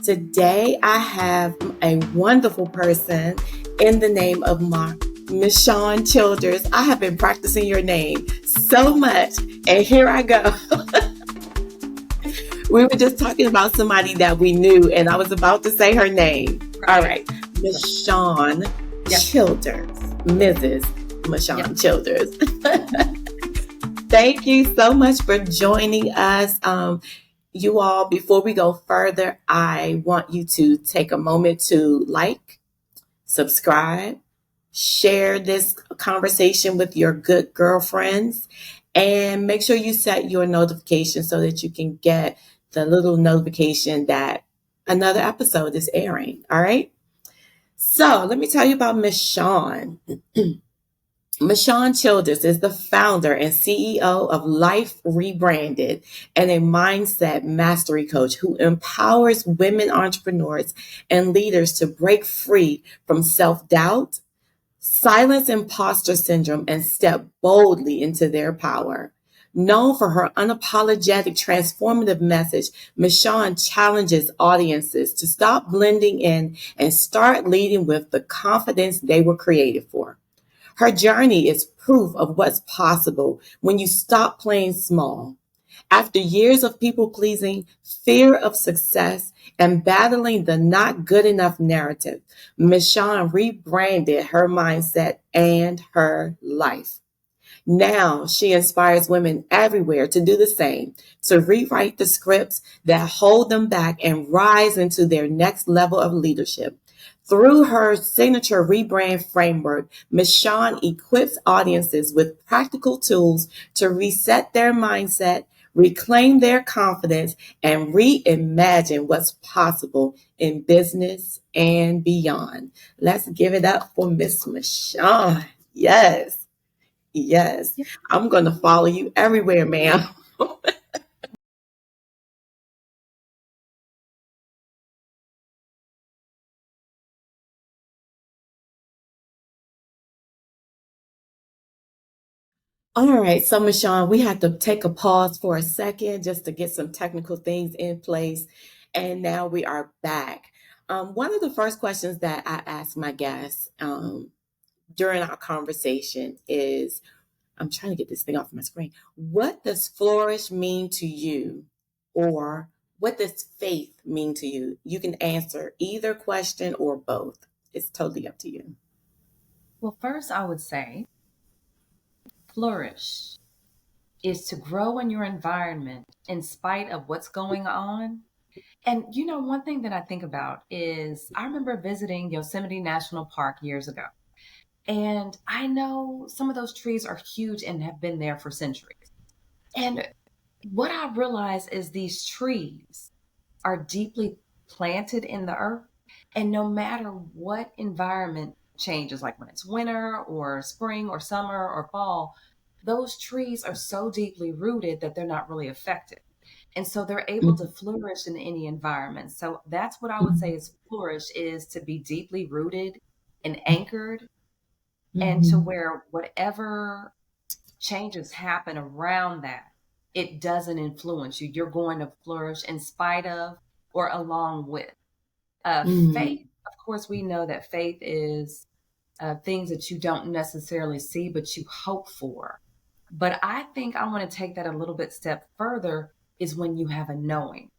Today I have a wonderful person in the name of Mishawn Childers. I have been practicing your name so much, and here I go. We were just talking about somebody that we knew, and I was about to say her name. All right, Mishawn Childers, Mrs. Mishawn Childers. Thank you so much for joining us. You all, before we go further, I want you to take a moment to like, subscribe, share this conversation with your good girlfriends, and make sure you set your notifications so that you can get the little notification that another episode is airing. All right. So let me tell you about Mishawn. Mishawn Childers is the founder and CEO of Life Rebranded and a mindset mastery coach who empowers women entrepreneurs and leaders to break free from self-doubt, silence imposter syndrome, and step boldly into their power. Known for her unapologetic transformative message, Mishawn challenges audiences to stop blending in and start leading with the confidence they were created for. Her journey is proof of what's possible when you stop playing small. After years of people pleasing, fear of success, and battling the not good enough narrative, Mishawn rebranded her mindset and her life. Now she inspires women everywhere to do the same, to rewrite the scripts that hold them back and rise into their next level of leadership. Through her signature rebrand framework, Mishawn equips audiences with practical tools to reset their mindset, reclaim their confidence, and reimagine what's possible in business and beyond. Let's give it up for Miss Mishawn. Yes. Yes. I'm going to follow you everywhere, ma'am. All right, so Mishawn, we had to take a pause for a second just to get some technical things in place, and now we are back. One of the first questions that I ask my guests during our conversation is, I'm trying to get this thing off my screen. What does flourish mean to you, or what does faith mean to you? You can answer either question or both. It's totally up to you. Well, first, I would say flourish is to grow in your environment in spite of what's going on. And one thing that I think about is I remember visiting Yosemite National Park years ago. And I know some of those trees are huge and have been there for centuries. And what I realize is these trees are deeply planted in the earth. And no matter what environment changes, like when it's winter or spring or summer or fall, those trees are so deeply rooted that they're not really affected. And so they're able to flourish in any environment. So that's what I would say is flourish, is to be deeply rooted and anchored, and to where whatever changes happen around that, it doesn't influence you. You're going to flourish in spite of or along with. Faith, of course, we know that faith is things that you don't necessarily see, but you hope for. But I think I want to take that a little bit step further, is when you have a knowing,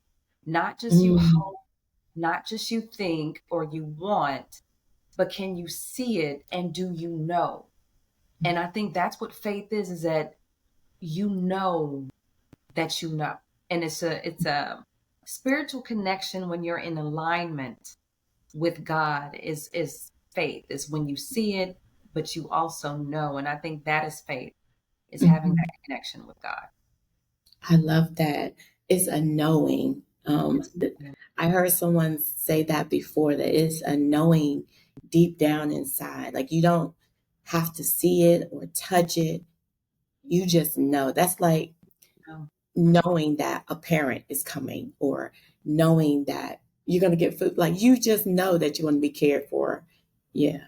not just you hope, not just you think or you want, but can you see it and do you know? And I think that's what faith is that you know that you know. And it's a spiritual connection when you're in alignment with God is faith, is when you see it, but you also know. And I think that is faith, is having that connection with God. I love that. It's a knowing. I heard someone say that before, that it's a knowing deep down inside. Like you don't have to see it or touch it. You just know. That's like Oh. knowing that a parent is coming, or knowing that you're going to get food. Like you just know that you want to be cared for. Yeah,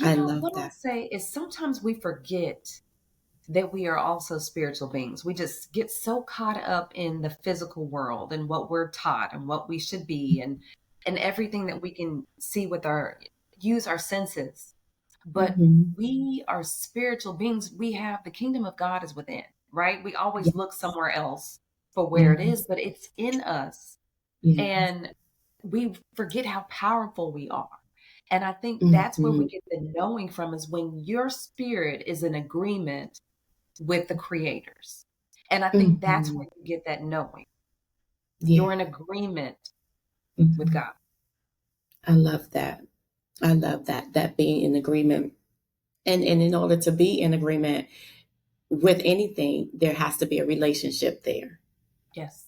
I love What I'll that. say is sometimes we forget that we are also spiritual beings. We just get so caught up in the physical world and what we're taught and what we should be, and everything that we can see with our use our senses. But Mm-hmm. we are spiritual beings. We have the kingdom of God is within, right? We always look Yes. somewhere else for where it is, Yes. but it's in us. Yes. And we forget how powerful we are. And I think that's where we Mm-hmm. get the knowing from, is when your spirit is in agreement with the creators. And I think that's Mm-hmm. where you get that knowing. Yeah. You're in agreement with Mm-hmm. God. I love that. I love that. That being in agreement. And in order to be in agreement with anything, there has to be a relationship there. Yes.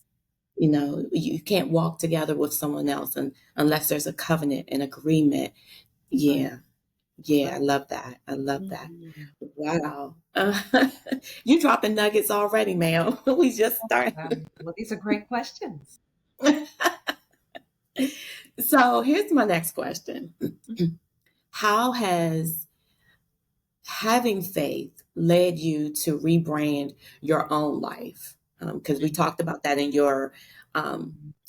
You know, you can't walk together with someone else unless there's a covenant and agreement. That's right. Yeah. That's Yeah. I right. love that. I love that. Mhm. Wow. You dropping nuggets already, ma'am. We just started. Well, these are great questions. So here's my next question. How has having faith led you to rebrand your own life? Because we talked about that in your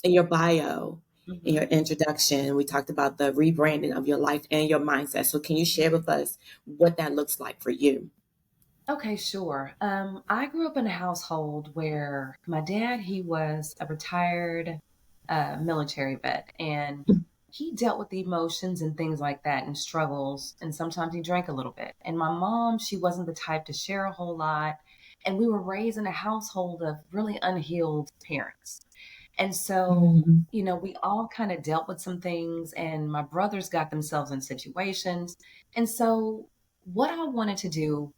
bio, in your Mhm. introduction. We talked about the rebranding of your life and your mindset. So can you share with us what that looks like for you? Okay, sure. I grew up in a household where my dad, he was a retired military vet, and he dealt with the emotions and things like that and struggles, and sometimes he drank a little bit. And my mom, she wasn't the type to share a whole lot, and we were raised in a household of really unhealed parents. And so, Mm-hmm. we all kind of dealt with some things, and my brothers got themselves in situations. And so, what I wanted to do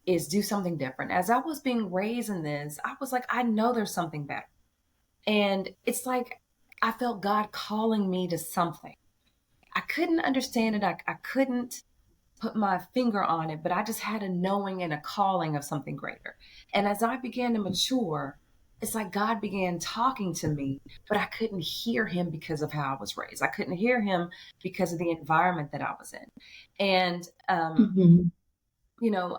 is do something different. As I was being raised in this, I was like, I know there's something better. And it's like I felt God calling me to something. I couldn't understand it. I couldn't put my finger on it, but I just had a knowing and a calling of something greater. And as I began to mature, it's like God began talking to me, but I couldn't hear him because of how I was raised. I couldn't hear him because of the environment that I was in. And Mm-hmm.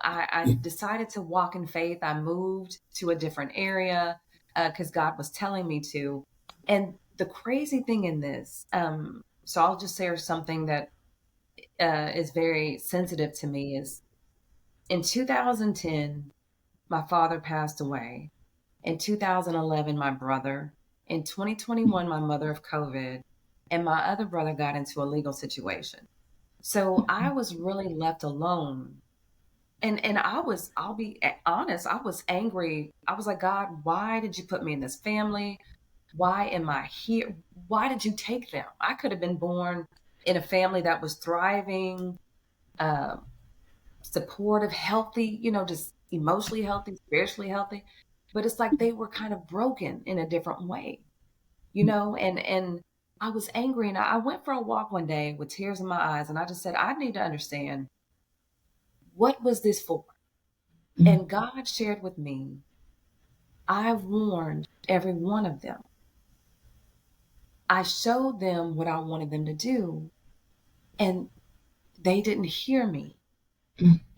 I decided to walk in faith. I moved to a different area because God was telling me to. And the crazy thing in this, so I'll just share something that is very sensitive to me, is in 2010, my father passed away. In 2011, my brother. In 2021, my mother of COVID. And my other brother got into a legal situation. So I was really left alone, and I'll be honest, I was angry. I was like, God, why did you put me in this family? Why am I here? Why did you take them? I could have been born in a family that was thriving, uh, supportive, healthy, just emotionally healthy, spiritually healthy. But it's like they were kind of broken in a different way, and I was angry, and I went for a walk one day with tears in my eyes, and I just said, I need to understand, what was this for? And God shared with me, I warned every one of them. I showed them what I wanted them to do, and they didn't hear me.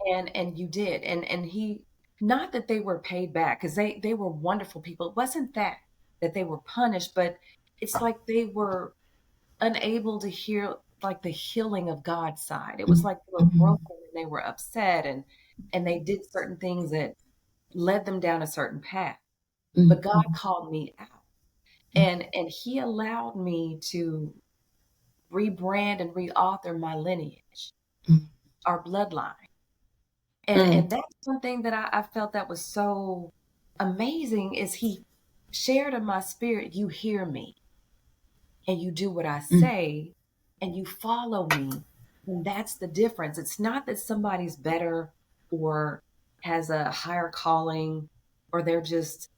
And you did. And he, not that they were paid back, because they were wonderful people. It wasn't that they were punished, but it's like they were unable to hear like the healing of God's side. It was like they were Mm-hmm. broken and they were upset, and they did certain things that led them down a certain path. But God Mm-hmm. called me out. And he allowed me to rebrand and reauthor my lineage, our bloodline. And Mm-hmm. that's one thing that I felt that was so amazing, is he shared in my spirit, you hear me and you do what I say and you follow me. And that's the difference. It's not that somebody's better or has a higher calling, or they're just,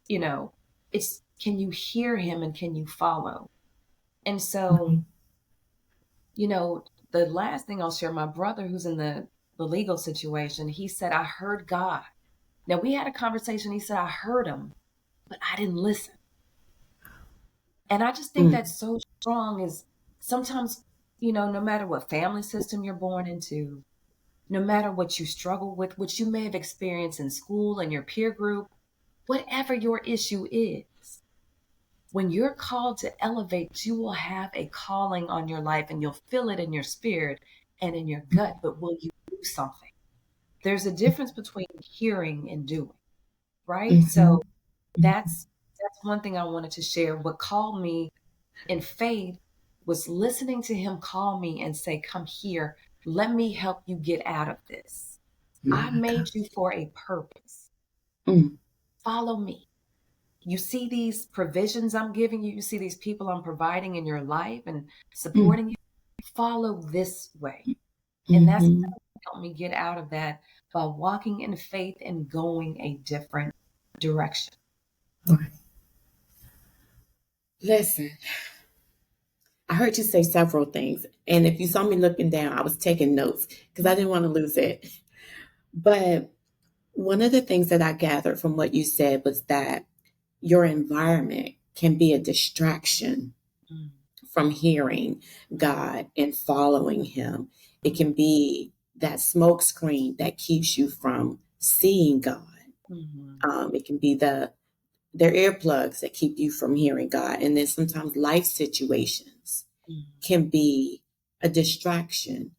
you know, it's, can you hear him and can you follow? And so, Mm-hmm. you know, the last thing I'll share, my brother who's in the legal situation, he said, I heard God. Now we had a conversation. He said, I heard him, but I didn't listen. And I just think that's so strong, is sometimes, no matter what family system you're born into, no matter what you struggle with, what you may have experienced in school and your peer group, whatever your issue is, when you're called to elevate, you will have a calling on your life and you'll feel it in your spirit and in your gut. But will you do something? There's a difference between hearing and doing, right? Mm-hmm. So that's one thing I wanted to share. What called me in faith was listening to him call me and say, "Come here, let me help you get out of this. I My God. made you for a purpose. Mm, Follow me. You see these provisions I'm giving you, you see these people I'm providing in your life and mm, supporting you. Follow this way." And that's mm-hmm. helped me get out of that by walking in faith and going a different direction. Right. Listen, I heard you say several things. And if you saw me looking down, I was taking notes because I didn't want to lose it. But one of the things that I gathered from what you said was that your environment can be a distraction Mm, from hearing mm, God and following Him. It mm, can be that smoke screen that keeps you from seeing God. mm, It can be their earplugs that keep you from hearing God. And then sometimes life situations mm, can be a distraction.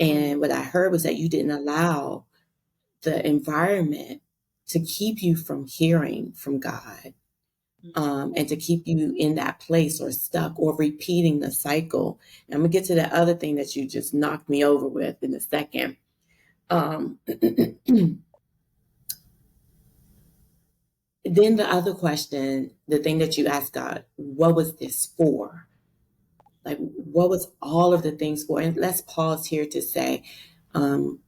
mm, And what I heard was that you didn't allow the environment to keep you from hearing from God, mm. and to keep you in that place or stuck or repeating the cycle. And I'm gonna get to that other thing that you just knocked me over with in a second. Then the other question, the thing that you asked God, what was this for? Like, what was all of the things for? And let's pause here to say, um,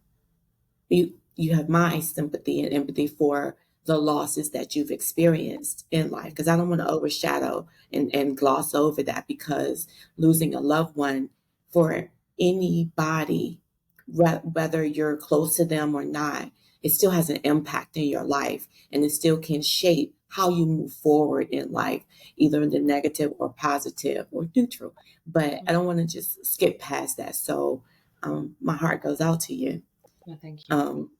you have my sympathy and empathy for the losses that you've experienced in life, because I don't want to overshadow and gloss over that, because losing a loved one for anybody, whether you're close to them or not, it still has an impact in your life, and it still can shape how you move forward in life, either in the negative or positive or neutral. But I don't want to just skip past that. So my heart goes out to you. Well, thank you. um,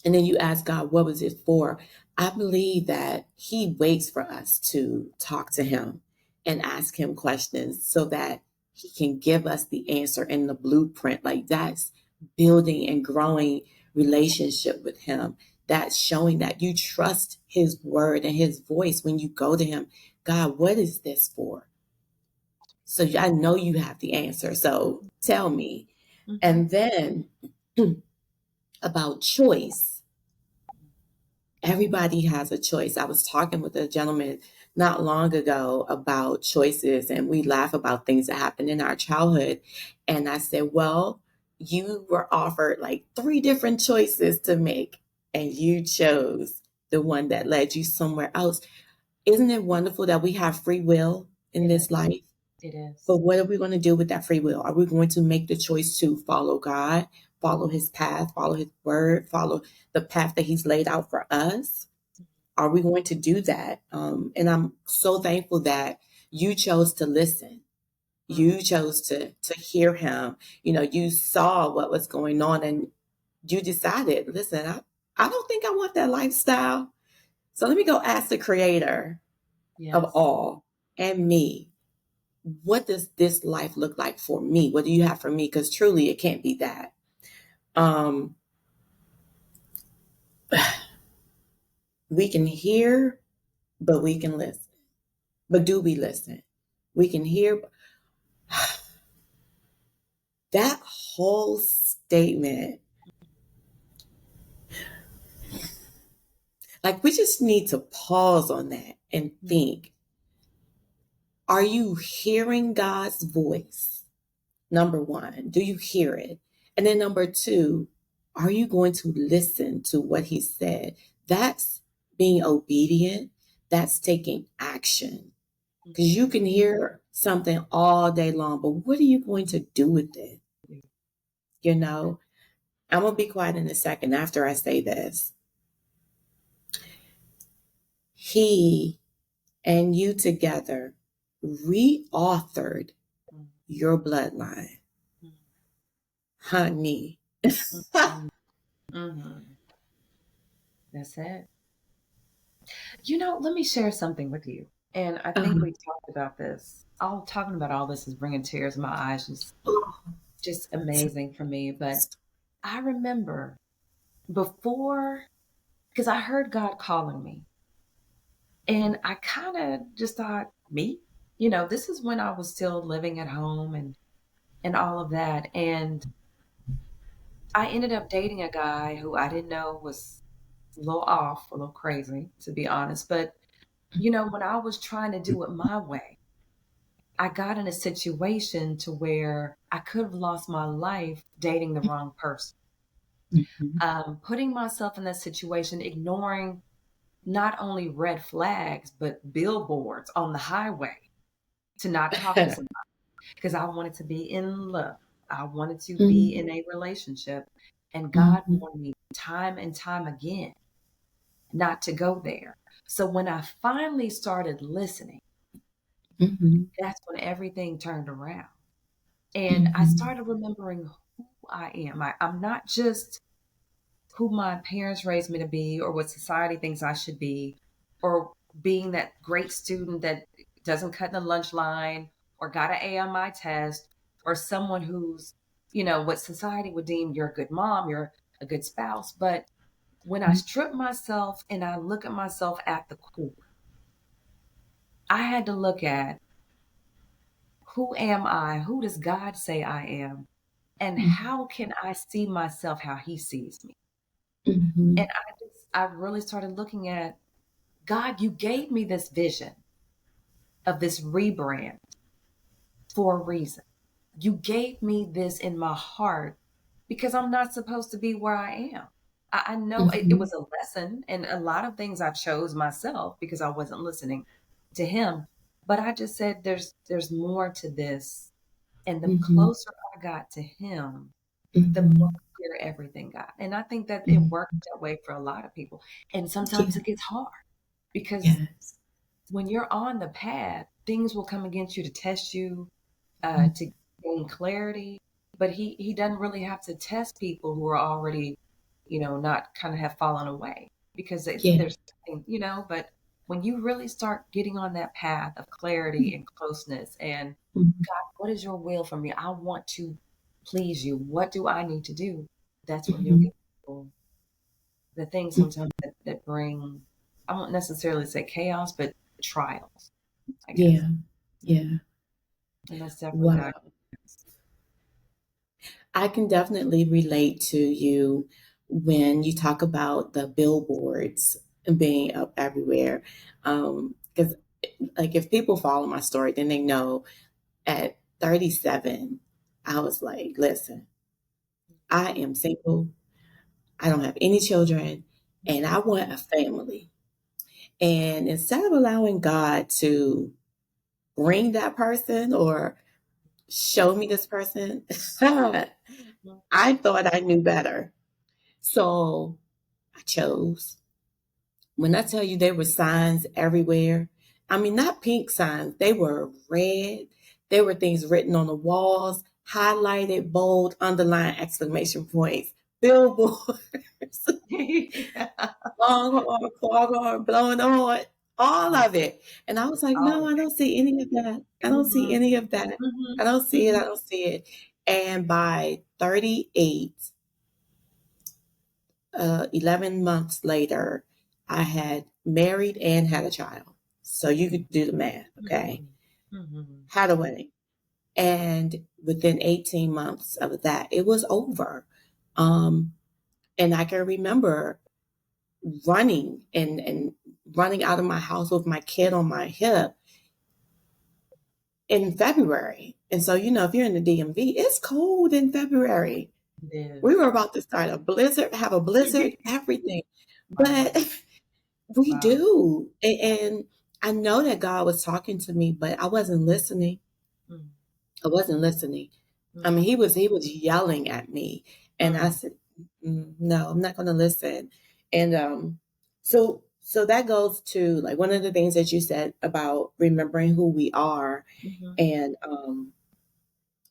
and then you ask God, what was it for? I believe that He waits for us to talk to Him and ask Him questions so that He can give us the answer and the blueprint. Like, that's building and growing relationship with Him. That's showing that you trust His word and His voice when you go to Him. God, what is this for? So I know you have the answer. So tell me. Mm-hmm. And then about choice. Everybody has a choice. I was talking with a gentleman not long ago about choices, and we laugh about things that happened in our childhood. And I said, well, you were offered like three different choices to make, and you chose the one that led you somewhere else. Isn't it wonderful that we have free will in It this is. life? It is. But what are we going to do with that free will? Are we going to make the choice to follow God, follow His path, follow His word, follow the path that He's laid out for us? Are we going to do that? And I'm so thankful that you chose to listen. Mm, You chose to hear Him. You know, you saw what was going on, and you decided, listen, I don't think I want that lifestyle. So let me go ask the Creator of yes. all and me, what does this life look like for me? What do you have for me? Because truly, it can't be that. Um, we can hear, but we can listen. But do we listen? We can hear. That whole statement, like, we just need to pause on that and Mm, think, are you hearing God's voice? Number one, do you hear it? And then number two, are you going to listen to what He said? That's being obedient. That's taking action. mm, Because you can hear something all day long, but what are you going to do with it? mm. You know, I'm going to be quiet in a second after I say this. He and you together reauthored Mm, your bloodline, mm, honey. Mhm. Mhm. That's it. Let me share something with you. And I think Uh-huh. we talked about this. All talking about all this is bringing tears in my eyes. Just amazing for me. But I remember before, because I heard God calling me, and I kind of just thought, me? This is when I was still living at home and all of that. And I ended up dating a guy who I didn't know was a little off, a little crazy, to be honest. But, when I was trying to do it my way, I got in a situation to where I could have lost my life dating the wrong person. Mhm. Putting myself in that situation, ignoring not only red flags, but billboards on the highway to not talk to somebody because I wanted to be in love. I wanted to be Mhm. in a relationship. And God Mhm. warned me time and time again not to go there. So when I finally started listening, Mhm. that's when everything turned around. And I Mhm. started remembering who I am. I'm not just who my parents raised me to be or what society thinks I should be, or being that great student that doesn't cut in the lunch line or got an A on my test, or someone who's, what society would deem you're a good mom, you're a good spouse. But when I strip myself and I look at myself at the core, I had to look at who am I? Who does God say I am? And Mhm. how can I see myself how he sees me? And Mhm. I really started looking at God, you gave me this vision of this rebrand for a reason. You gave me this in my heart because I'm not supposed to be where I am. I know it Mhm. was a lesson, and a lot of things I chose myself because I wasn't listening to him. But I just said there's more to this. And the Mhm. closer I got to him, the more Mhm. clear everything got. And I think that it Mhm. works that way for a lot of people. And sometimes Yeah. it gets hard because Yes. when you're on the path, things will come against you to test you, Mhm. to gain clarity. But he doesn't really have to test people who are already, not kind of have fallen away because Yeah. there's nothing, But when you really start getting on that path of clarity and closeness and Mhm. God, what is your will for me? I want to please you. What do I need to do? That's when you'll Mhm. get the things Mhm. sometimes that bring, I won't necessarily say chaos, but trials, I guess. Yeah. Mhm. Yeah. And that's definitely how. Wow. I can definitely relate to you when you talk about the billboards being up everywhere. Because, like, if people follow my story, then they know at 37, I was like, listen, I am single, I don't have any children, and I want a family. And instead of allowing God to bring that person or show me this person, Mhm. I thought I knew better. So I chose. When I tell you there were signs everywhere, I mean, not pink signs, they were red. There were things written on the walls, highlighted, bold, underlined, exclamation points, billboards, Yeah. longhorn, foghorn, blowing the horn, all Yeah. of it. And I was like, All no, of I it. don't see any of that. I don't see Mhm. any of that. I Mhm. don't see it. I Mhm. don't see it. And by 38, 11 months later, I had married and had a child. So you could do the math, okay? Mhm. Mhm. Had a wedding. And within 18 months of that, it was over. Um, and I can remember running and running out of my house with my kid on my hip in February. And so, if you're in the DMV, it's cold in February. It We is. were about to start a blizzard, have a blizzard, everything. Wow. But we Wow. do. And I know that God was talking to me, but I wasn't listening. Mm. I wasn't listening. I mean, Mm. he was yelling at me, and I Mm. said, "No, I'm not going to listen." And so that goes to like one of the things that you said about remembering who we are, Mhm. and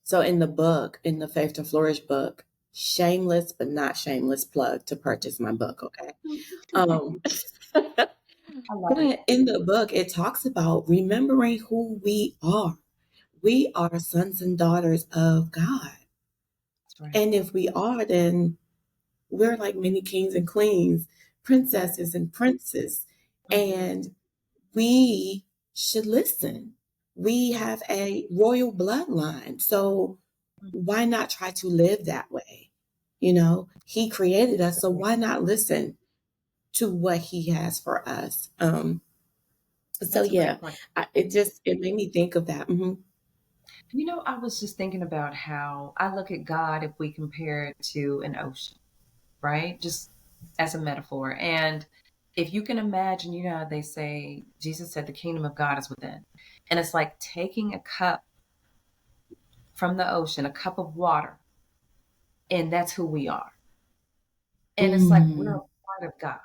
so in the book, in the Faith to Flourish book, shameless but not shameless plug to purchase my book, okay? Um, I love it. but in the book, it talks about remembering who we are. We are sons and daughters of God. That's right. And if we are, then we're like many kings and queens, princesses and princes. Mm-hmm. And we should listen. We have a royal bloodline. So why not try to live that way? You know, he created us, so why not listen to what he has for us? So That's a yeah, great point. it made me think of that. I was just thinking about how I look at God if we compare it to an ocean, right? Just as a metaphor. And if you can imagine, how they say, Jesus said, the kingdom of God is within. And it's like taking a cup from the ocean, a cup of water, and that's who we are. And it's like we're Mm, a part of God.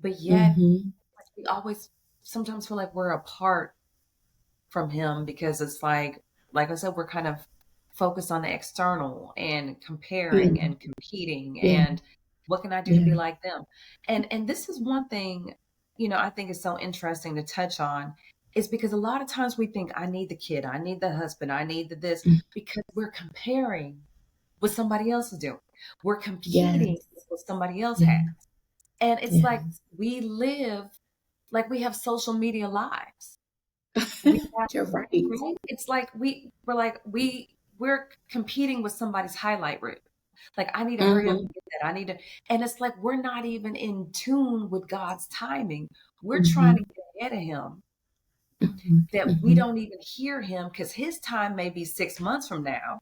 But yet, mm-hmm, we always sometimes feel like we're apart from Him because it's like I said, we're kind of focused on the external and comparing mm, and competing yeah, and what can I do to be yeah. like them? And this is one thing, I think is so interesting to touch on is because a lot of times we think I need the kid, I need the husband, I need the this Mm, because we're comparing what somebody else is doing. We're competing yes, with what somebody else has. yeah, And it's like yes. we live like we have social media lives. We have, You're right. right? It's like we're competing with somebody's highlight reel. Like I need to hurry up Mm-hmm, and get that. I need to, and it's like we're not even in tune with God's timing. We're trying to mm-hmm, get ahead of Him mm-hmm, that we mm-hmm. don't even hear Him because His time may be 6 months from now,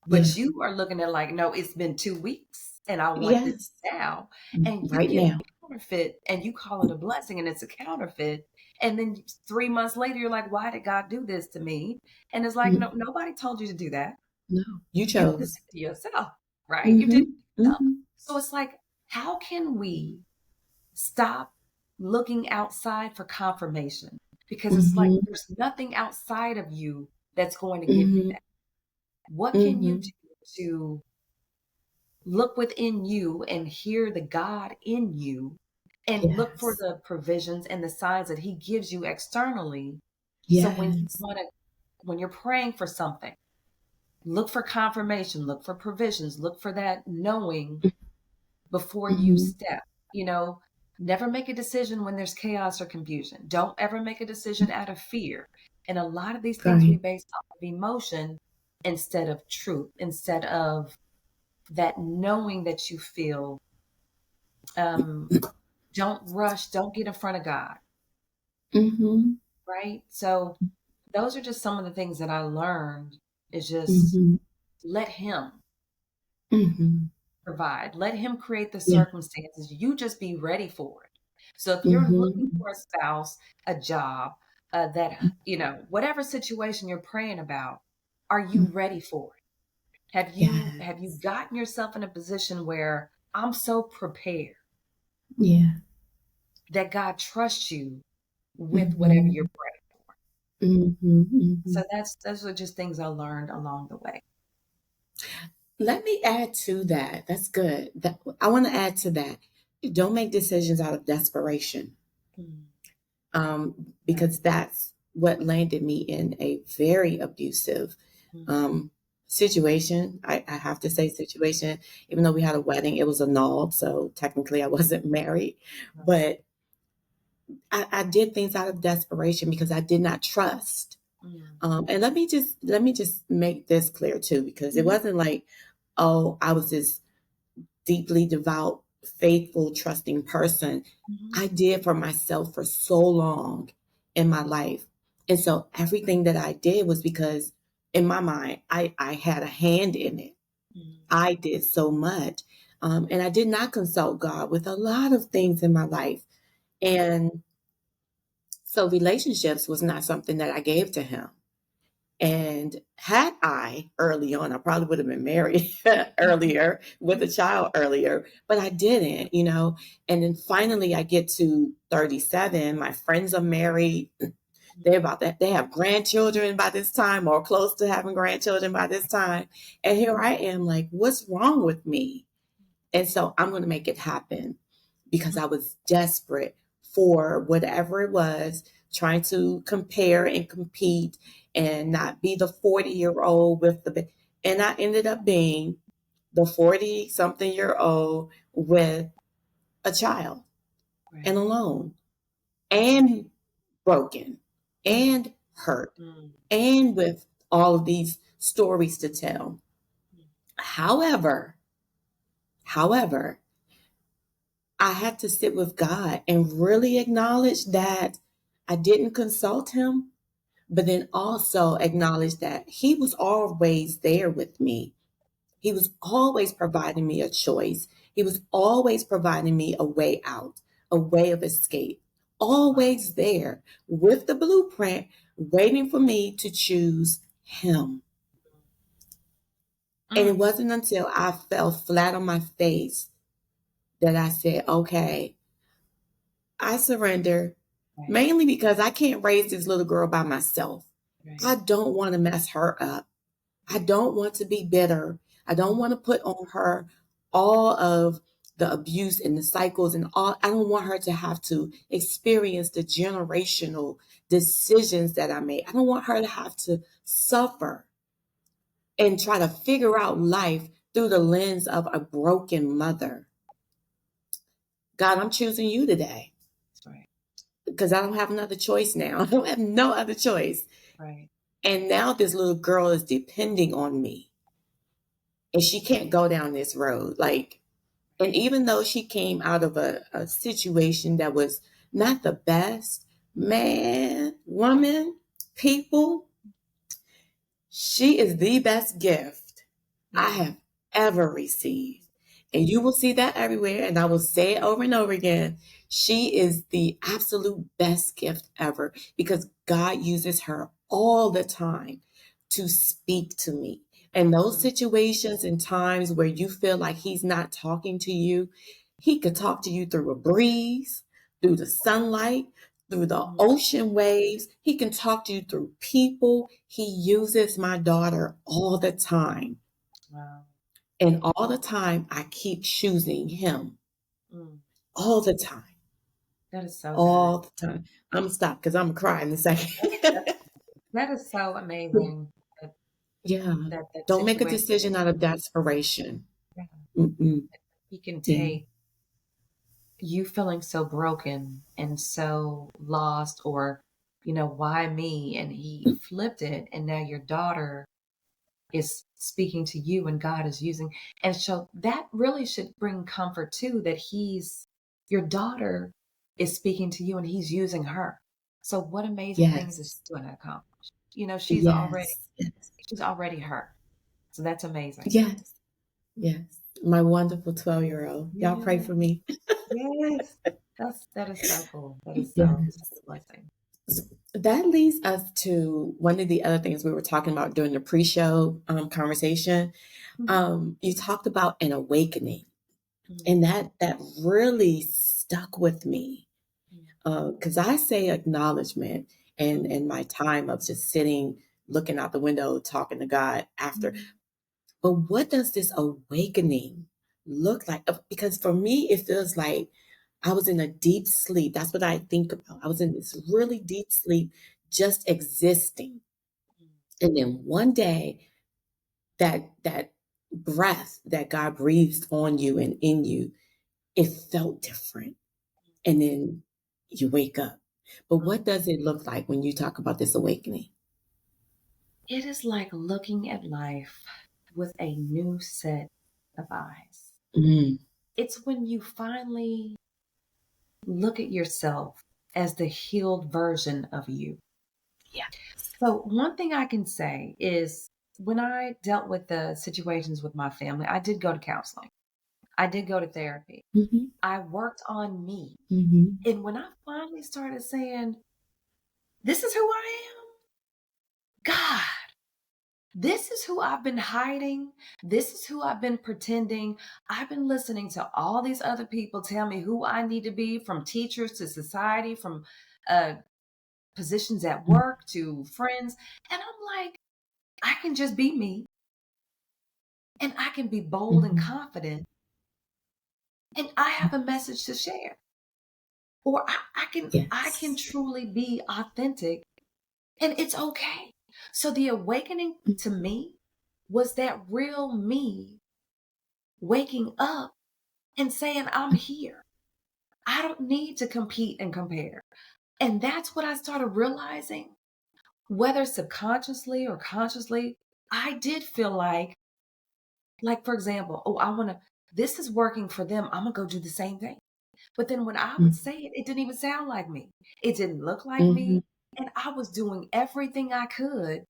Yeah, but you are looking at like, no, it's been 2 weeks and I want this yes, now. And you right get now. a counterfeit and you call it a blessing and it's a counterfeit. And then 3 months later, you're like, why did God do this to me? And it's like, no, Mm, nobody told you to do that. no, you You did chose. it to yourself, right? You did it Mm-hmm, to yourself. mm-hmm. So it's like, how can we stop looking outside for confirmation? Because it's like Mm-hmm. there's nothing outside of you that's going to give you Mm-hmm. that. What can you Mm-hmm. do to look within you and hear the God in you and look for Yes. the provisions and the signs that he gives you externally. So Yes. when you're praying for something, look for confirmation, look for provisions, look for that knowing before you Mm-hmm. step. You know, never make a decision when there's chaos or confusion. Don't ever make a decision out of fear. And a lot of these things we Right. base off of emotion instead of truth, instead of that knowing that you feel. Um, don't rush, don't get in front of God, Mm-hmm. right? So those are just some of the things that I learned is just Mm-hmm. let him Mm-hmm. provide. Let him create the Yeah. circumstances. You just be ready for it. So if you're looking Mm-hmm. for a spouse, a job, whatever situation you're praying about, are you Mm-hmm. ready for it? Have you Yes. gotten yourself in a position where I'm so prepared Yeah. that God trusts you with whatever you're Mm-hmm. praying for? Mm-hmm. Mm-hmm. So those are just things I learned along the way. Let me add to that. That's good. I want to add to that. Don't make decisions out of desperation, Mm, right. because that's what landed me in a very abusive Mm, um, situation. I have to say situation, even though we had a wedding, it was annulled. So technically I wasn't married, right. but I did things out of desperation because I did not trust. Mm, And let me just make this clear too, because it mhm, wasn't like, oh, I was this deeply devout, faithful, trusting person. mhm, I did for myself for so long in my life. And so everything that I did was because in my mind, I had a hand in it. mm, I did so much. And I did not consult God with a lot of things in my life. And so relationships was not something that I gave to him. And had I early on, I probably would have been married mhm, earlier with a child earlier, but I didn't. And then finally I get to 37. My friends are married. They're about that. They have grandchildren by this time or close to having grandchildren by this time. And here I am like, what's wrong with me? And so I'm going to make it happen because I was desperate for whatever it was, trying to compare and compete and not be the 40-year-old with the, and I ended up being the 40 something year old with a child Right. and alone and broken and hurt and with all of these stories to tell. However, I had to sit with God and really acknowledge that I didn't consult him, but then also acknowledge that he was always there with me. He was always providing me a choice. He was always providing me a way out, a way of escape, always there with the blueprint, waiting for me to choose him. And it wasn't until I fell flat on my face that I said, okay, I surrender, mainly because I can't raise this little girl by myself. I don't want to mess her up. I don't want to be bitter. I don't want to put on her all of the abuse and the cycles and all. I don't want her to have to experience the generational decisions that I made. I don't want her to have to suffer and try to figure out life through the lens of a broken mother. God, I'm choosing you today. That's right. Because I don't have another choice now. I don't have no other choice. Right. And now this little girl is depending on me. And she can't go down this road. Like, and even though she came out of a situation that was not the best, man, woman, people, she is the best gift I have ever received. And you will see that everywhere. And I will say it over and over again. She is the absolute best gift ever because God uses her all the time to speak to me. And those situations and times where you feel like he's not talking to you, he could talk to you through a breeze, through the sunlight, through the ocean waves. He can talk to you through people. He uses my daughter all the time. Wow. And all the time, I keep choosing him. All the time. That is so all good. the time. I'm going to stop because I'm going to cry in a second. That is so amazing. Yeah. That Don't make a situation. decision out of desperation. Yeah. He can take you feeling so broken and so lost or, why me? And he flipped it. And now your daughter is speaking to you and God is using. And so that really should bring comfort too, that your daughter is speaking to you and he's using her. So what amazing things is she going to accomplish? She's already her. So that's amazing. Yes. My wonderful 12-year-old. Y'all pray for me. Yes. That is so cool. That is Yes. such a blessing. That leads us to one of the other things we were talking about during the pre-show conversation. You talked about an awakening, and that really stuck with me because I say acknowledgement and my time of just sitting, looking out the window, talking to God after. But what does this awakening look like? Because for me, it feels like I was in a deep sleep. That's what I think about. I was in this really deep sleep, just existing. And then one day, that breath that God breathes on you and in you, it felt different. And then you wake up. But what does it look like when you talk about this awakening? It is like looking at life with a new set of eyes. It's when you finally look at yourself as the healed version of you. Yeah. So, one thing I can say is when I dealt with the situations with my family, I did go to counseling, I did go to therapy, I worked on me. And when I finally started saying, this is who I am, God, this is who I've been hiding. This is who I've been pretending. I've been listening to all these other people tell me who I need to be, from teachers to society, from positions at work to friends. And I'm like, I can just be me and I can be bold and confident and I have a message to share. Or I can Yes. truly be authentic and it's okay. So the awakening to me was that real me waking up and saying, I'm here. I don't need to compete and compare. And that's what I started realizing, whether subconsciously or consciously, I did feel like, for example, oh, this is working for them. I'm going to go do the same thing. But then when I would say it, it didn't even sound like me. It didn't look like me. And I was doing everything I could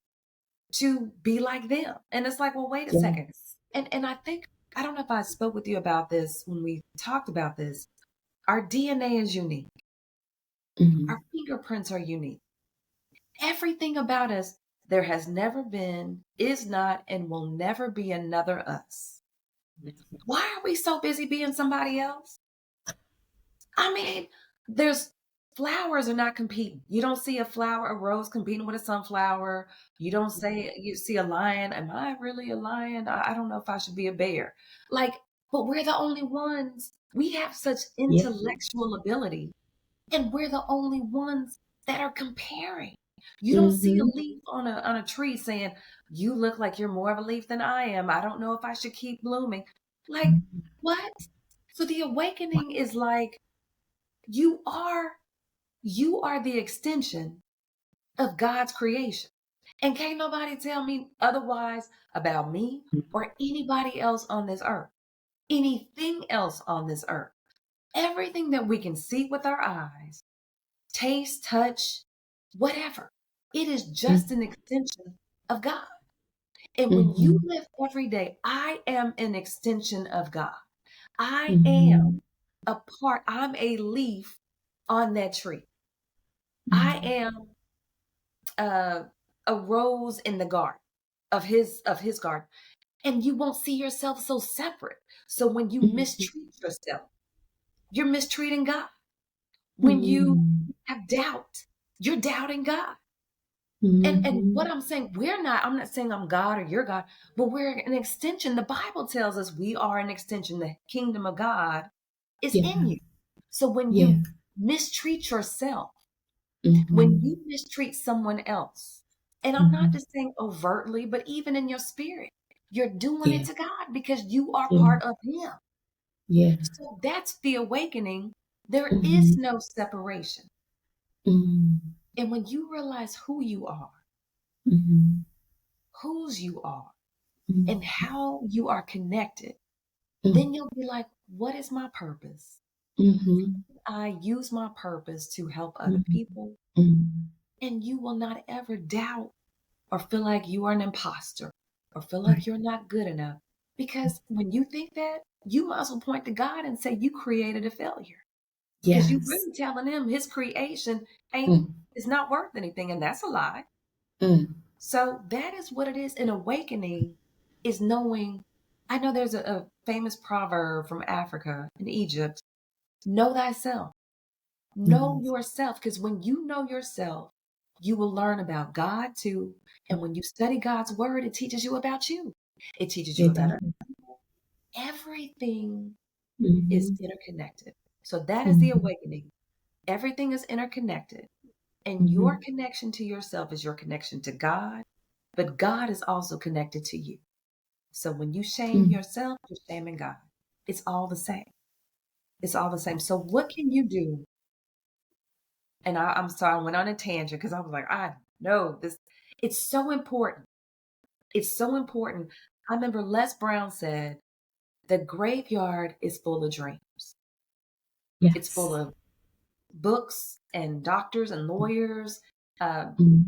to be like them. And it's like, well, wait a second. Yes. And I think, I don't know if I spoke with you about this when we talked about this. Our DNA is unique. Our fingerprints are unique. Everything about us, there has never been, is not, and will never be another us. Why are we so busy being somebody else? I mean, there's flowers are not competing. You don't see a rose competing with a sunflower. You don't say you see a lion. Am I really a lion? I don't know if I should be a bear. Like, but we're the only ones. We have such Yeah. intellectual ability, and we're the only ones that are comparing. You don't see a Mm-hmm. leaf on a tree saying, you look like you're more of a leaf than I am. I don't know if I should keep blooming. Like, what? So the awakening is like, you are you are the extension of God's creation. And can't nobody tell me otherwise about me or anybody else on this earth. Anything else on this earth. Everything that we can see with our eyes, taste, touch, whatever. It is just an extension of God. And when you Mm-hmm. live every day, I am an extension of God. I Mm-hmm. am I'm a leaf on that tree. I Mm-hmm. am uh, a rose in the garden of his garden. And you won't see yourself so separate. So when you mistreat yourself, you're mistreating God. When you Mm-hmm. have doubt, you're doubting God. And Mm-hmm. what I'm not saying I'm God or you're God, but we're an extension. The Bible tells us we are an extension. The kingdom of God is Yeah. in you. So when Yeah. you mistreat yourself, when Mm-hmm. you mistreat someone else, and I'm not Mm-hmm. just saying overtly, but even in your spirit, you're doing it Yeah. to God because you are Yeah. part of Him. Yeah. So that's the awakening. There is Mm-hmm. no separation. Mm-hmm. And when you realize who you are, Mm-hmm. whose you are, and Mm-hmm. how you are connected, then you'll be like, what is my purpose? Mm-hmm. I use my purpose to help other Mm-hmm. people. Mm-hmm. And you will not ever doubt or feel like you are an imposter or feel like Right. you're not good enough. Because when you think that, you might as well point to God and say you created a failure. Because you Yes. really telling him his creation ain't Mm. is not worth anything, and that's a lie. Mm. So that is what it is. An awakening is knowing. I know there's a famous proverb from Africa and Egypt. Know thyself. Know Mm. yourself. Because when you know yourself, you will learn about God too. And when you study God's word, it teaches you about you. It teaches you It about does. other people. Everything is Mm-hmm. interconnected. So that is the Mm-hmm. awakening. Everything is interconnected. And your Mm-hmm. connection to yourself is your connection to God, but God is also connected to you. So when you shame Mm. yourself, you're shaming God. It's all the same. It's all the same. So what can you do? And I'm sorry, I went on a tangent because I was like, I know this. It's so important. It's so important. I remember Les Brown said, the graveyard is full of dreams. It's full Yes. of books and doctors and lawyers uh, Mm.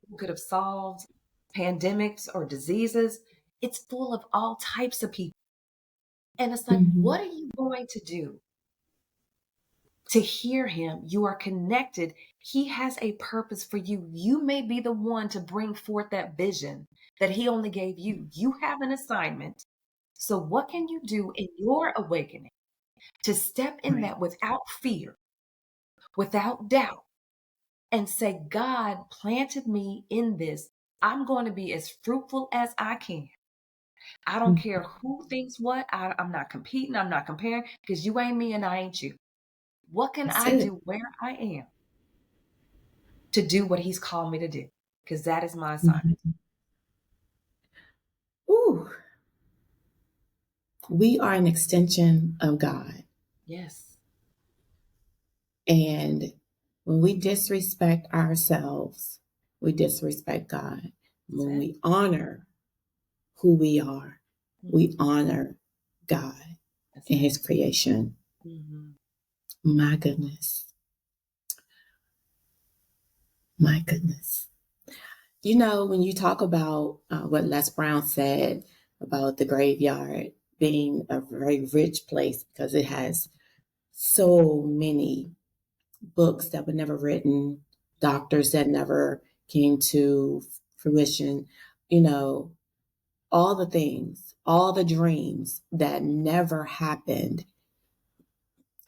who could have solved pandemics or diseases. It's full of all types of people. And it's like, Mm-hmm. what are you going to do to hear him? You are connected. He has a purpose for you. You may be the one to bring forth that vision that he only gave you. You have an assignment. So, what can you do in your awakening to step in Right. that without fear, without doubt, and say, God planted me in this. I'm going to be as fruitful as I can. I don't care who thinks what. I'm not competing. I'm not comparing, because you ain't me and I ain't you. What can That's I it. do where I am to do what he's called me to do? Because that is my assignment. Ooh, we are an extension of God. Yes. And when we disrespect ourselves, we disrespect God. That's When it. we honor who we are, we Mhm. honor God That's and it. his creation. Mhm. My goodness. My goodness. You know, when you talk about what Les Brown said about the graveyard being a very rich place because it has so many books that were never written, doctors that never came to fruition, you know, all the things, all the dreams that never happened.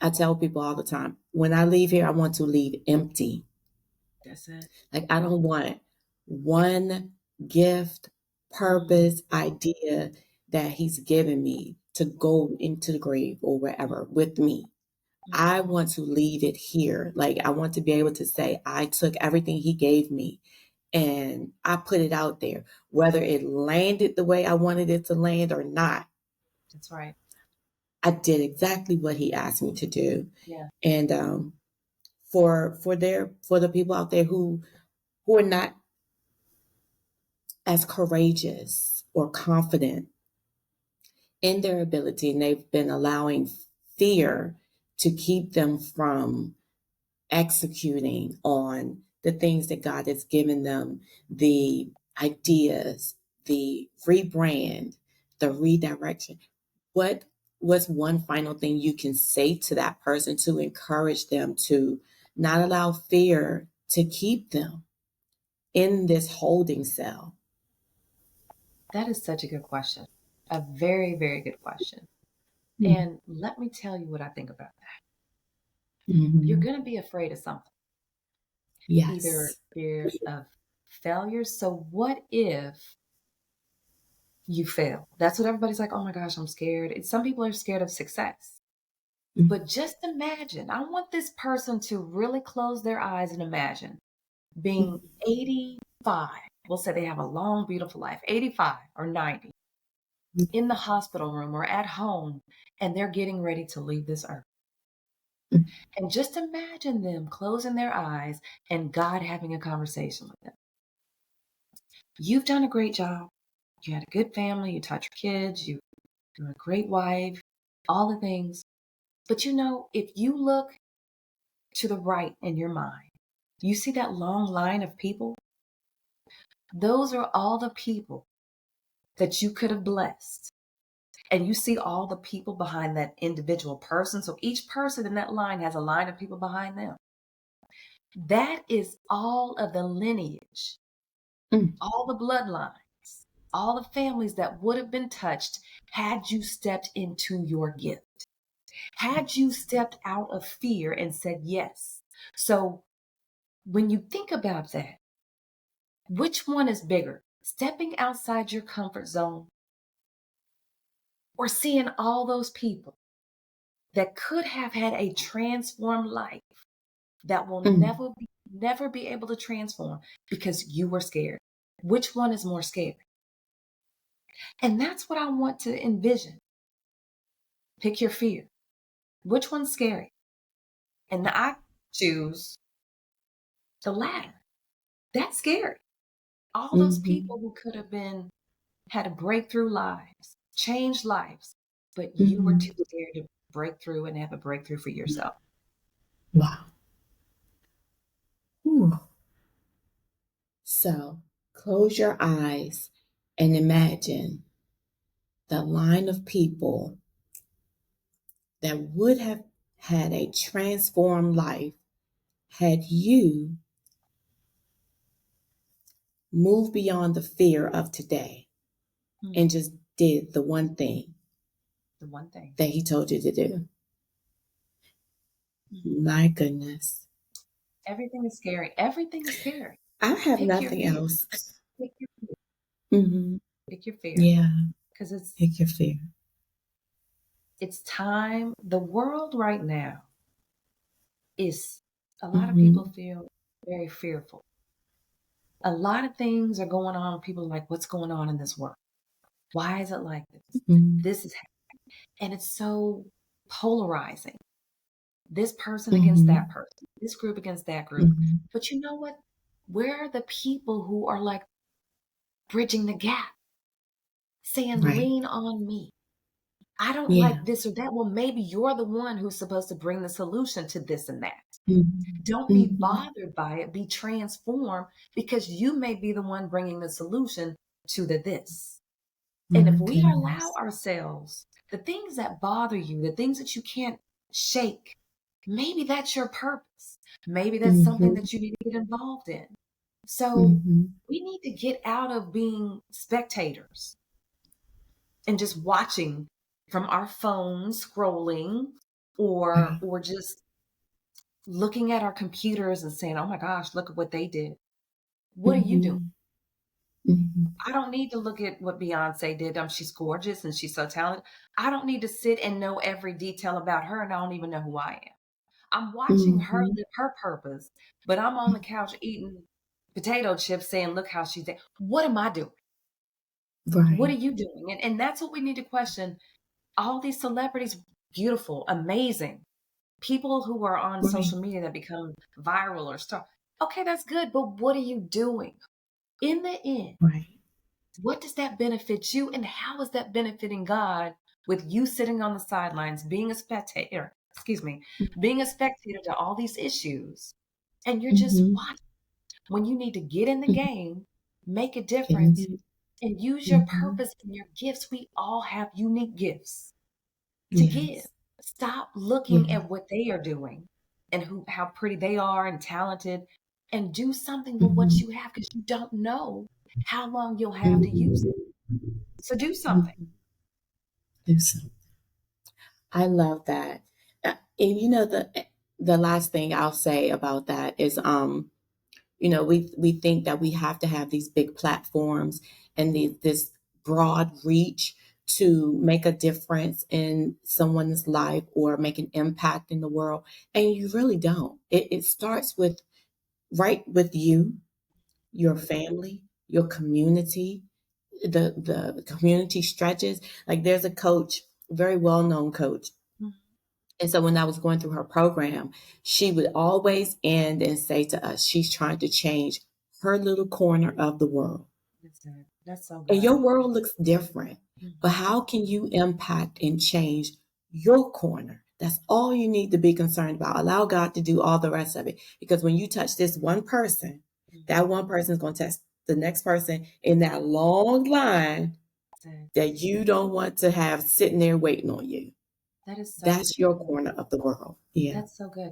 I tell people all the time, when I leave here, I want to leave empty. That's it. Like, I don't want one gift, Mhm. purpose, idea that he's given me to go into the grave or wherever with me. I Mhm. want to leave it here. Like, I want to be able to say, I took everything he gave me and I put it out there, whether it landed the way I wanted it to land or not. That's right. I did exactly what he asked me to do. Yeah. And for the people out there who are not as courageous or confident in their ability, and they've been allowing fear to keep them from executing on the things that God has given them, the ideas, the rebrand, the redirection. What was one final thing you can say to that person to encourage them to not allow fear to keep them in this holding cell? That is such a good question. A very, very good question. Mm-hmm. And let me tell you what I think about that. You're Mm-hmm. going to be afraid of something, either Yes. fear of failure. So, what if you fail? That's what everybody's like, oh my gosh, I'm scared. Some people are scared of success. But just imagine, I want this person to really close their eyes and imagine being 85. We'll say they have a long, beautiful life, 85 or 90, in the hospital room or at home, and they're getting ready to leave this earth. And just imagine them closing their eyes and God having a conversation with them. You've done a great job. You had a good family. You taught your kids. You're a great wife, all the things. But you know, if you look to the right in your mind, you see that long line of people? Those are all the people that you could have blessed. And you see all the people behind that individual person. So each person in that line has a line of people behind them. That is all of the lineage, Mm-hmm. all the bloodlines, all the families that would have been touched had you stepped into your gift, had you stepped out of fear and said yes. So when you think about that, which one is bigger? Stepping outside your comfort zone or seeing all those people that could have had a transformed life that will Mm-hmm. never be able to transform because you were scared? Which one is more scary? And that's what I want to envision. Pick your fear. Which one's scary? And I choose the latter. That's scary. All those people who could have been had a breakthrough lives, changed lives, but you were Mm-hmm. too scared to break through and have a breakthrough for yourself. Wow. Ooh. So close your eyes and imagine the line of people that would have had a transformed life had you moved beyond the fear of today Hmm. and just did the one thing The one thing. that he told you to do. Mhm. My goodness. Everything is scary. Everything is scary. I have Pick your nothing fear. else. Pick your fear. Hmm. Pick your fear. Yeah, Because pick your fear. it's time. The world right now is, a lot of people Hmm. feel very fearful. A lot of things are going on. People are like, what's going on in this world? Why is it like this? Hmm. This is, and it's so polarizing. This person against that Hmm. person, this group against that group. Hmm. But you know what? Where are the people who are like bridging the gap, saying, Right. lean on me? I don't Yeah. like this or that. Well, maybe you're the one who's supposed to bring the solution to this and that. Hmm. Don't be Hmm. bothered by it. Be transformed, because you may be the one bringing the solution to the this. And if My we allow goodness. ourselves, the things that bother you, the things that you can't shake, maybe that's your purpose. Maybe that's something Hmm. that you need to get involved in. So Hmm. we need to get out of being spectators and just watching from our phones, scrolling, Right. or just looking at our computers and saying, oh my gosh, look at what they did. What are you doing? Hmm. Hmm. I don't need to look at what Beyonce did. She's gorgeous and she's so talented. I don't need to sit and know every detail about her, and I don't even know who I am. I'm watching her Hmm. live her purpose, but I'm on the couch eating potato chips saying, look how she's there. What am I doing? What are Right. you doing? And that's what we need to question. All these celebrities, beautiful, amazing. People who are on Right. social media that become viral or stuff. Okay, that's good, but what are you doing? In the end, Right. what does that benefit you, and how is that benefiting God with you sitting on the sidelines, being a spectator, excuse me, being a spectator to all these issues, and you're just Hmm. watching when you need to get in the game, make a Getting difference, it. and use your Hmm. purpose and your gifts. We all have unique gifts to give. Yes. Stop looking Yeah. at what they are doing and how pretty they are and talented, and do something with what Hmm. you have, because you don't know how long you'll have to use it. Hmm. So do something. Hmm. Do something. I love that. And the last thing I'll say about that is, we think that we have to have these big platforms and this broad reach to make a difference in someone's life or make an impact in the world, and you really don't. It starts with right with you, your family, your community. The community stretches. Like, there's a coach, very well known coach, Mhm. and so when I was going through her program, she would always end and say to us, she's trying to change her little corner of the world. That's good. That's so And good. your world looks different, but Mhm. how can you impact and change your corner? That's all you need to be concerned about. Allow God to do all the rest of it. Because when you touch this one person, Mhm. that one person is going to touch the next person in that long line That's it. that you don't want to have sitting there waiting on you. That is so That's your true. corner of the world. Yeah. That's so good.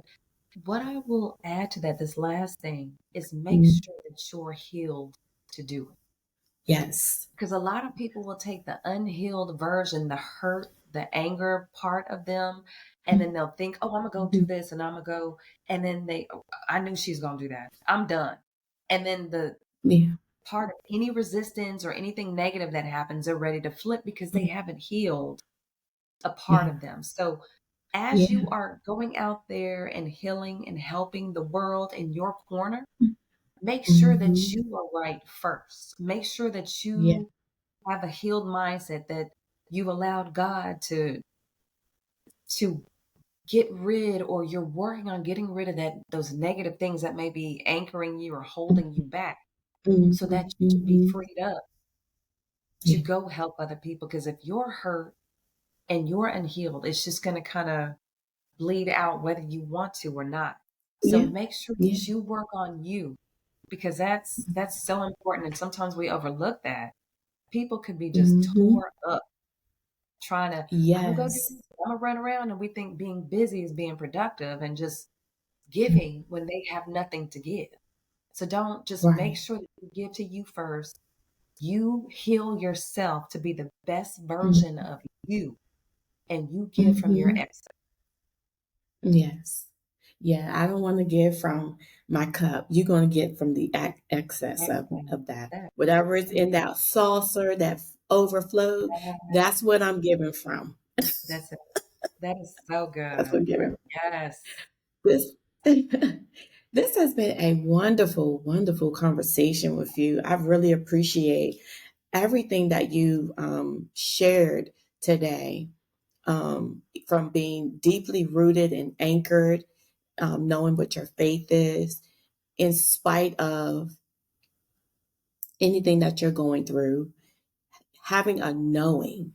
What I will add to that, this last thing, is make Mhm. sure that you're healed to do it. Yes. Because a lot of people will take the unhealed version, the hurt, the anger part of them, and then they'll think, oh, I'm going to go do Mhm. this and I'm going to go. And then I knew she's going to do that. I'm done. And then the Yeah. part of any resistance or anything negative that happens, they're ready to flip because they haven't healed a part Yeah. of them. So as Yeah. you are going out there and healing and helping the world in your corner, make sure that Mhm. you are right first. Make sure that Yeah. you have a healed mindset, that you've allowed God to get rid, or you're working on getting rid of those negative things that may be anchoring you or holding you back, so that Mhm. you can be Mhm. freed up to Yeah. go help other people. Because if you're hurt and you're unhealed, it's just going to kind of bleed out whether you want to or not. So Yeah. make sure Yeah. that you work on you, because that's so important. And sometimes we overlook that. People could be just Mhm. tore up trying to, I'm gonna go do Yes. this, I'm gonna run around, and we think being busy is being productive and just giving when they have nothing to give. So don't, just make Right. sure that you give to you first. You heal yourself to be the best version Mhm. of you, and you give from your Mhm. excess. Yes. Yeah, I don't want to give from my cup. You're going to get from the excess Amen. of that. That, Whatever is in that saucer, that overflow, that's what I'm giving from. that's it. That is so That's what good. I'm giving. Yes. This this has been a wonderful, wonderful conversation with you. I really appreciate everything that you shared today, from being deeply rooted and anchored, knowing what your faith is, in spite of anything that you're going through, having a knowing.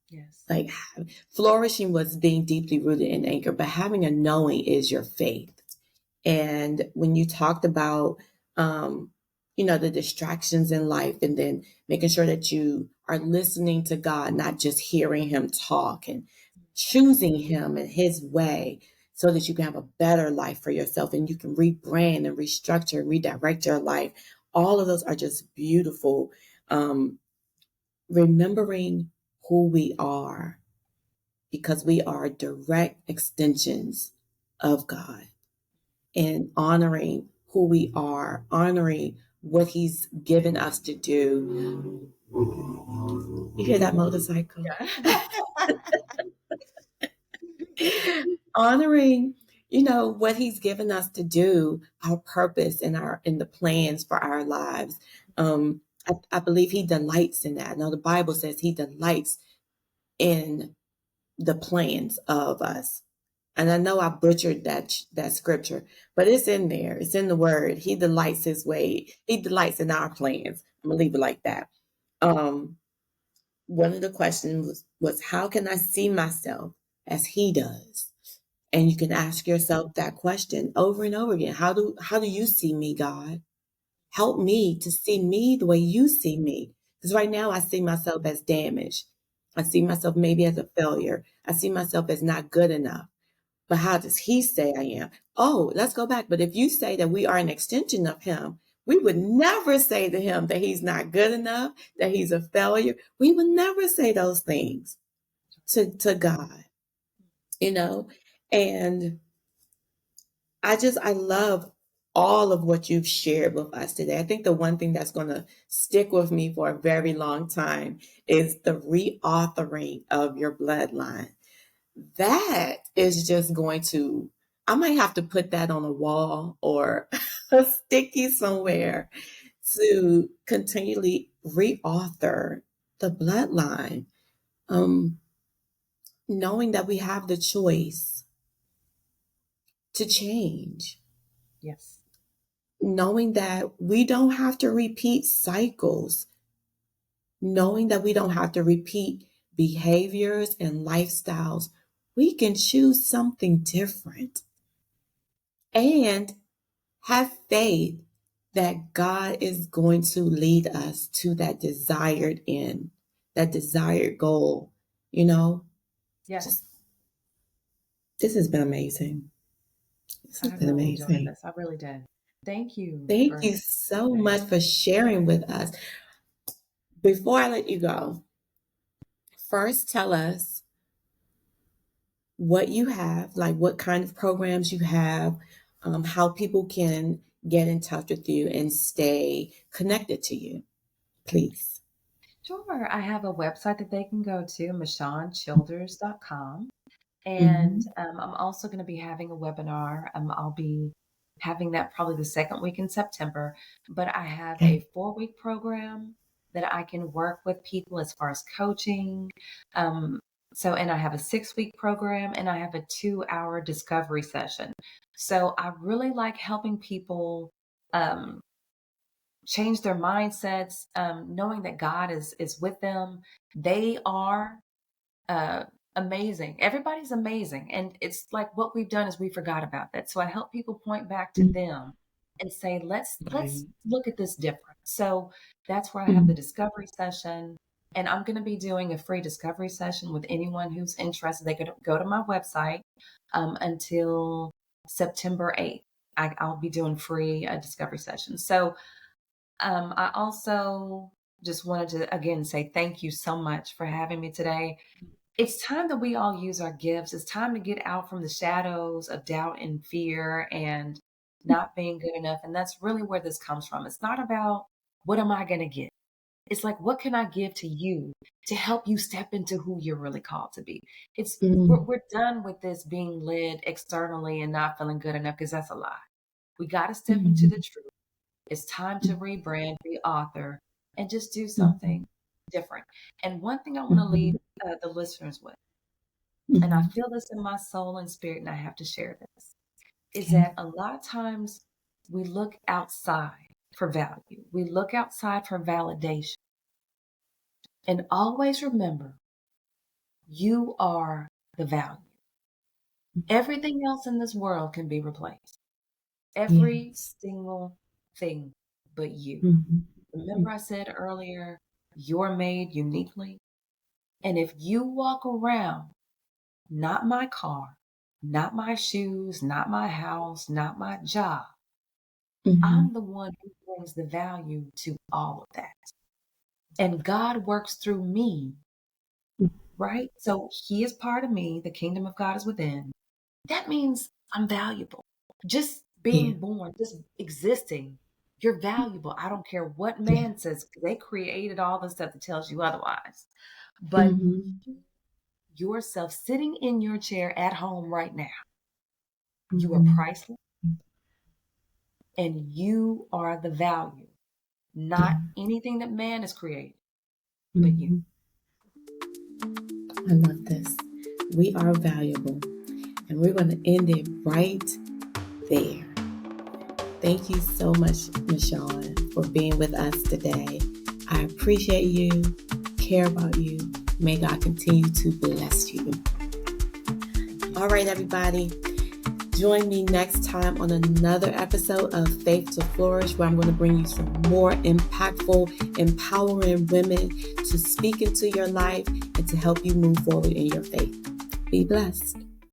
Yes. Like flourishing was being deeply rooted in anchor, but having a knowing is your faith. And when you talked about, um, the distractions in life, and then making sure that you are listening to God, not just hearing Him talk, and choosing Him and His way so that you can have a better life for yourself and you can rebrand and restructure and redirect your life. All of those are just beautiful. Um, Remembering who we are, because we are direct extensions of God, and honoring who we are, honoring what He's given us to do. You hear that motorcycle? Yeah. Honoring, what He's given us to do, our purpose and in the plans for our lives. I believe He delights in that. Now the Bible says He delights in the plans of us. And I know I butchered that scripture, but it's in there. It's in the word. He delights His way. He delights in our plans. I'm gonna leave it like that. Um, One of the questions was how can I see myself as He does? And you can ask yourself that question over and over again. How do you see me, God? Help me to see me the way you see me. Because right now I see myself as damaged. I see myself maybe as a failure. I see myself as not good enough. But how does He say I am? Oh, let's go back. But if you say that we are an extension of Him, we would never say to Him that He's not good enough, that He's a failure. We would never say those things to God, you know? And I love all of what you've shared with us today. I think the one thing that's going to stick with me for a very long time is the reauthoring of your bloodline. That is just going to, I might have to put that on a wall or a sticky somewhere to continually reauthor the bloodline. Um, Knowing that we have the choice to change, Yes. knowing that we don't have to repeat cycles, knowing that we don't have to repeat behaviors and lifestyles. We can choose something different and have faith that God is going to lead us to that desired end, that desired goal. You know, just Yes. this has been amazing. This has I been really enjoyed amazing. this. I really did. Thank you Thank for you so today. much for sharing with us. Before I let you go, first tell us what you have, like what kind of programs you have, how people can get in touch with you and stay connected to you, please. Sure. I have a website that they can go to, MishawnChilders.com. And Mhm. I'm also going to be having a webinar. I'll be having that probably the second week in September. But I have Okay. a 4-week program that I can work with people as far as coaching. Um, and I have a 6-week program and I have a 2-hour discovery session. So I really like helping people um, change their mindsets, knowing that God is with them. They are uh, amazing. Everybody's amazing. And it's like what we've done is we forgot about that. So I help people point back to them and say, let's Right. look at this different. So that's where I have the Mhm. discovery session. And I'm going to be doing a free discovery session with anyone who's interested. They could go to my website until September 8th. I'll be doing free discovery sessions. So I also just wanted to again say thank you so much for having me today. It's time that we all use our gifts. It's time to get out from the shadows of doubt and fear and not being good enough. And that's really where this comes from. It's not about what am I going to give? It's like, what can I give to you to help you step into who you're really called to be? We're done with this being led externally and not feeling good enough, because that's a lie. We got to step into the truth. It's time to rebrand, re-author, and just do something different. And one thing I want to leave the listeners with, and I feel this in my soul and spirit, and I have to share this, is that a lot of times we look outside for value. We look outside for validation. And always remember, you are the value. Everything else in this world can be replaced. Every single thing but you. Remember I said earlier, you're made uniquely. And if you walk around, not my car, not my shoes, not my house, not my job, I'm the one who brings the value to all of that. And God works through me, right? So he is part of me. The kingdom of God is within. That means I'm valuable. Just being born, just existing, you're valuable. I don't care what man says. They created all the stuff that tells you otherwise. But yourself sitting in your chair at home right now, you are priceless and you are the value, not anything that man has created, but you. I love this. We are valuable, and we're going to end it right there. Thank you so much, Mishawn, for being with us today. I appreciate you, care about you. May God continue to bless you. All right, everybody. Join me next time on another episode of Faith to Flourish, where I'm going to bring you some more impactful, empowering women to speak into your life and to help you move forward in your faith. Be blessed.